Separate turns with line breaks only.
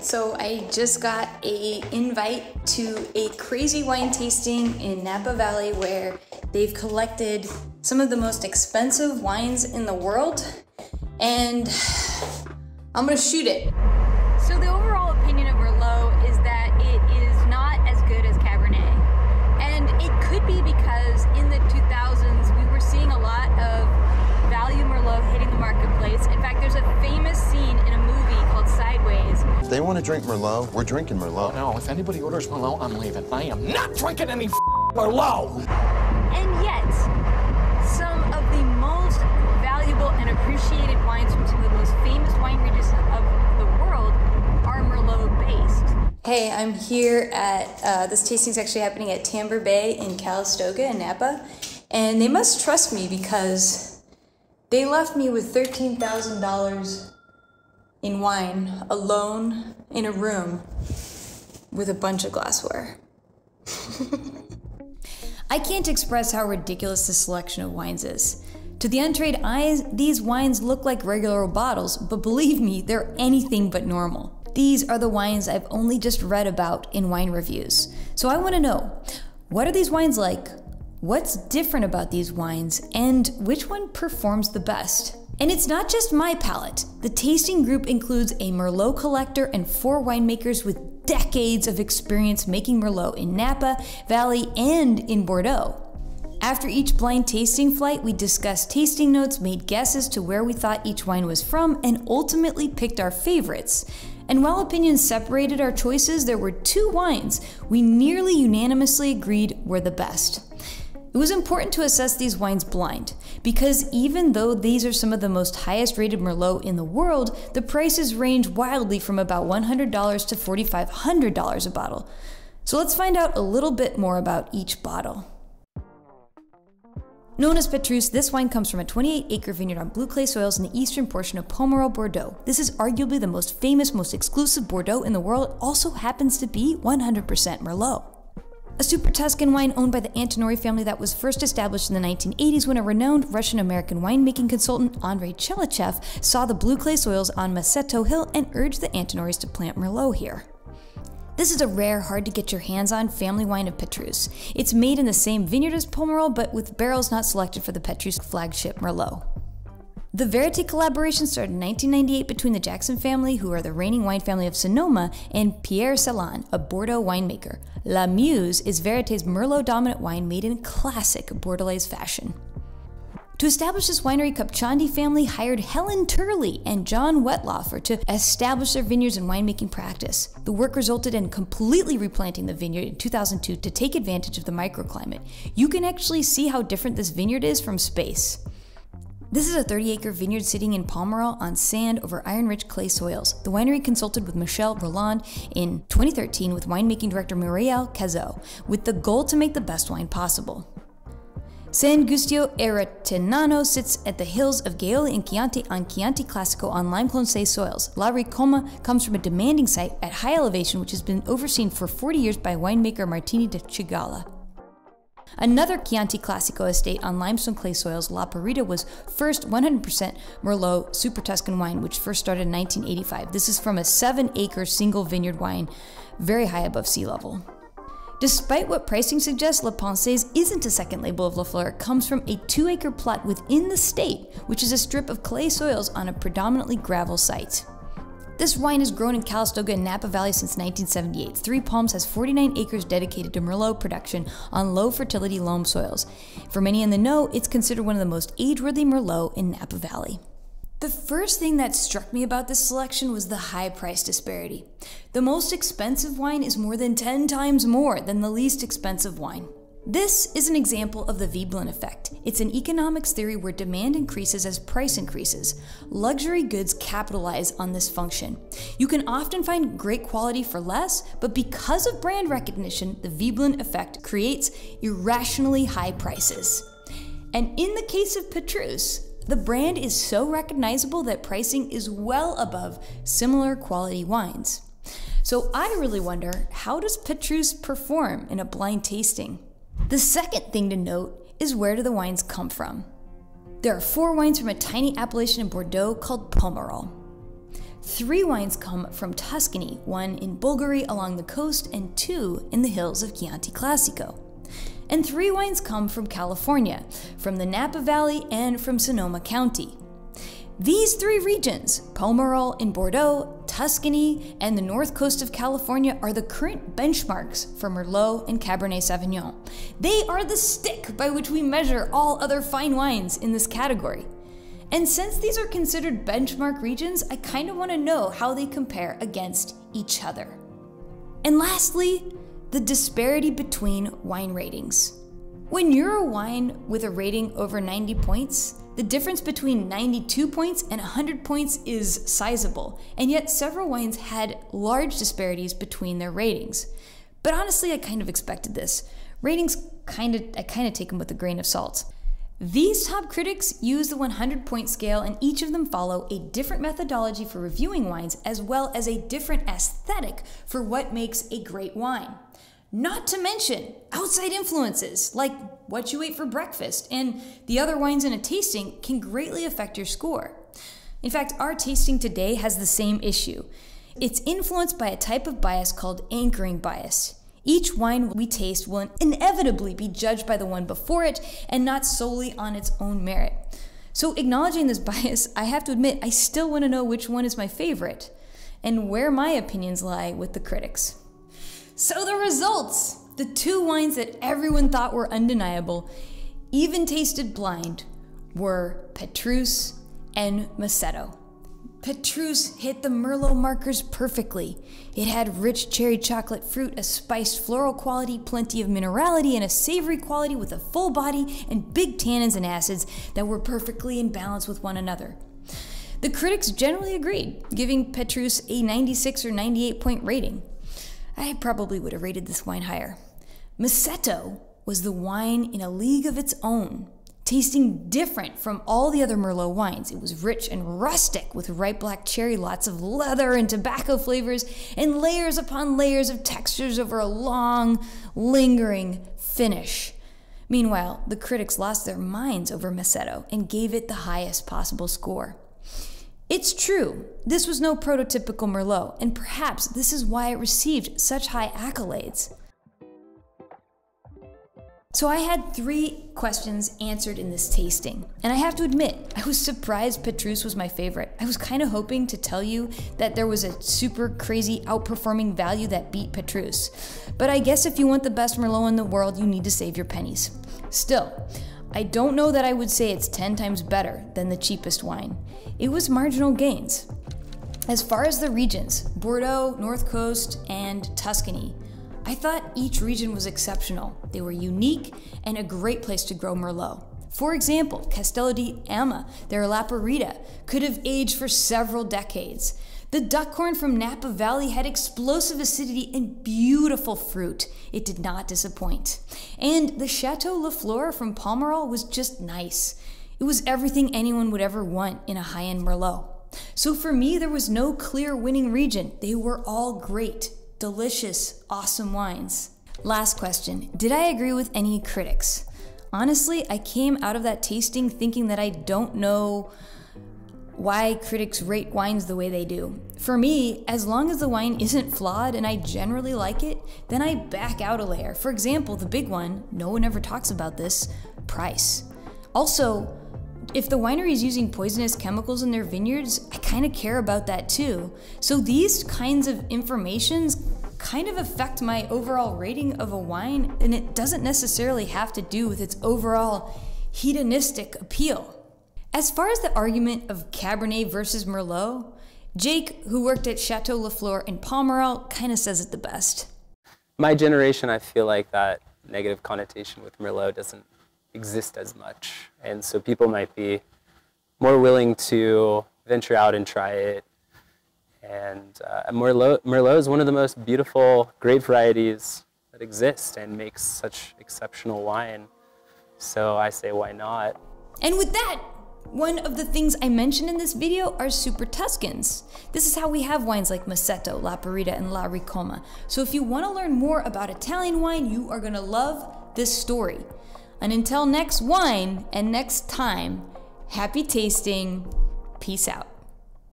So I just got an invite to a crazy wine tasting in Napa Valley where they've collected some of the most expensive wines in the world, and I'm gonna shoot it.
So the overall opinion of Merlot is that it is not as good as Cabernet. And it could be because in the 2000s, we were seeing a lot of value Merlot hitting the marketplace. In fact, there's a famous scene in a movie called Sideways.
If they want to drink Merlot, we're drinking Merlot.
No, if anybody orders Merlot, I'm leaving. I am not drinking any Merlot!
And yet, some of the most valuable and appreciated wines from some of the most famous wine regions of the world are Merlot-based.
Hey, I'm here at, this tasting's actually happening at Tamber Bay in Calistoga in Napa, and they must trust me because they left me with $13,000 in wine alone in a room with a bunch of glassware. I can't express how ridiculous this selection of wines is. To the untrained eyes, these wines look like regular old bottles, but believe me, they're anything but normal. These are the wines I've only just read about in wine reviews. So I want to know, what are these wines like? What's different about these wines? And which one performs the best? And it's not just my palate. The tasting group includes a Merlot collector and 4 winemakers with decades of experience making Merlot in Napa Valley and in Bordeaux. After each blind tasting flight, we discussed tasting notes, made guesses to where we thought each wine was from, and ultimately picked our favorites. And while opinions separated our choices, there were 2 wines we nearly unanimously agreed were the best. It was important to assess these wines blind, because even though these are some of the most highest rated Merlot in the world, the prices range wildly from about $100 to $4,500 a bottle. So let's find out a little bit more about each bottle. Known as Pétrus, this wine comes from a 28-acre vineyard on blue clay soils in the eastern portion of Pomerol, Bordeaux. This is arguably the most famous, most exclusive Bordeaux in the world. It also happens to be 100% Merlot. A super Tuscan wine owned by the Antinori family that was first established in the 1980s when a renowned Russian-American winemaking consultant, Andrei Chelychev, saw the blue clay soils on Masseto Hill and urged the Antinoris to plant Merlot here. This is a rare, hard to get your hands on family wine of Pétrus. It's made in the same vineyard as Pomerol, but with barrels not selected for the Pétrus flagship Merlot. The Vérité collaboration started in 1998 between the Jackson family, who are the reigning wine family of Sonoma, and Pierre Celan, a Bordeaux winemaker. La Muse is Vérité's Merlot-dominant wine made in classic Bordelaise fashion. To establish this winery, Kapcsándy family hired Helen Turley and John Wetlaufer to establish their vineyards and winemaking practice. The work resulted in completely replanting the vineyard in 2002 to take advantage of the microclimate. You can actually see how different this vineyard is from space. This is a 30-acre vineyard sitting in Pomerol on sand over iron-rich clay soils. The winery consulted with Michel Roland in 2013 with winemaking director Muriel Cazot, with the goal to make the best wine possible. San Giusto e Rentennano sits at the hills of Gaiole and Chianti on Chianti Classico on limestone soils. La Ricolma comes from a demanding site at high elevation which has been overseen for 40 years by winemaker Martini de Cigala. Another Chianti Classico estate on limestone clay soils, La Parita, was first 100% Merlot Super Tuscan wine, which first started in 1985. This is from a 7-acre single vineyard wine, very high above sea level. Despite what pricing suggests, La Pensées isn't a second label of Lafleur. It comes from a 2-acre plot within the state, which is a strip of clay soils on a predominantly gravel site. This wine has grown in Calistoga and Napa Valley since 1978. Three Palms has 49 acres dedicated to Merlot production on low fertility loam soils. For many in the know, it's considered one of the most age-worthy Merlot in Napa Valley. The first thing that struck me about this selection was the high price disparity. The most expensive wine is more than 10 times more than the least expensive wine. This is an example of the Veblen Effect. It's an economics theory where demand increases as price increases. Luxury goods capitalize on this function. You can often find great quality for less, but because of brand recognition, the Veblen Effect creates irrationally high prices. And in the case of Pétrus, the brand is so recognizable that pricing is well above similar quality wines. So I really wonder, how does Pétrus perform in a blind tasting? The second thing to note is, where do the wines come from? There are 4 wines from a tiny appellation in Bordeaux called Pomerol. 3 wines come from Tuscany, 1 in Bulgari along the coast and 2 in the hills of Chianti Classico. And 3 wines come from California, from the Napa Valley and from Sonoma County. These 3 regions, Pomerol in Bordeaux, Tuscany, and the north coast of California, are the current benchmarks for Merlot and Cabernet Sauvignon. They are the stick by which we measure all other fine wines in this category. And since these are considered benchmark regions, I kind of want to know how they compare against each other. And lastly, the disparity between wine ratings. When you're a wine with a rating over 90 points, the difference between 92 points and 100 points is sizable, and yet several wines had large disparities between their ratings. But honestly, I kind of expected this. Ratings, I kind of take them with a grain of salt. These top critics use the 100-point scale, and each of them follow a different methodology for reviewing wines, as well as a different aesthetic for what makes a great wine. Not to mention outside influences, like what you ate for breakfast, and the other wines in a tasting can greatly affect your score. In fact, our tasting today has the same issue. It's influenced by a type of bias called anchoring bias. Each wine we taste will inevitably be judged by the one before it and not solely on its own merit. So acknowledging this bias, I have to admit I still want to know which one is my favorite and where my opinions lie with the critics. So the results! The 2 wines that everyone thought were undeniable, even tasted blind, were Pétrus and Masseto. Pétrus hit the Merlot markers perfectly. It had rich cherry chocolate fruit, a spiced floral quality, plenty of minerality, and a savory quality with a full body and big tannins and acids that were perfectly in balance with one another. The critics generally agreed, giving Pétrus a 96 or 98 point rating. I probably would have rated this wine higher. Masseto was the wine in a league of its own, tasting different from all the other Merlot wines. It was rich and rustic with ripe black cherry, lots of leather and tobacco flavors, and layers upon layers of textures over a long, lingering finish. Meanwhile, the critics lost their minds over Masseto and gave it the highest possible score. It's true, this was no prototypical Merlot, and perhaps this is why it received such high accolades. So I had 3 questions answered in this tasting, and I have to admit, I was surprised Pétrus was my favorite. I was kind of hoping to tell you that there was a super crazy outperforming value that beat Pétrus. But I guess if you want the best Merlot in the world, you need to save your pennies. Still, I don't know that I would say it's 10 times better than the cheapest wine. It was marginal gains. As far as the regions, Bordeaux, North Coast, and Tuscany, I thought each region was exceptional. They were unique and a great place to grow Merlot. For example, Castello di Ama, their Laparita, could have aged for several decades. The Duckhorn from Napa Valley had explosive acidity and beautiful fruit. It did not disappoint. And the Château Lafleur from Pomerol was just nice. It was everything anyone would ever want in a high-end Merlot. So for me, there was no clear winning region. They were all great, delicious, awesome wines. Last question, did I agree with any critics? Honestly, I came out of that tasting thinking that I don't know why critics rate wines the way they do. For me, as long as the wine isn't flawed and I generally like it, then I back out a layer. For example, the big one, no one ever talks about this, price. Also, if the winery is using poisonous chemicals in their vineyards, I kind of care about that too. So these kinds of informations kind of affect my overall rating of a wine, and it doesn't necessarily have to do with its overall hedonistic appeal. As far as the argument of Cabernet versus Merlot, Jake, who worked at Château Lafleur in Pomerol, kind of says it the best.
My generation, I feel like that negative connotation with Merlot doesn't exist as much. And so people might be more willing to venture out and try it. And Merlot is one of the most beautiful grape varieties that exist and makes such exceptional wine. So I say, why not?
And with that, one of the things I mentioned in this video are super Tuscans. This is how we have wines like Masseto, Laparita, and La Ricolma. So if you want to learn more about Italian wine, you are going to love this story. And until next wine and next time, happy tasting. Peace out.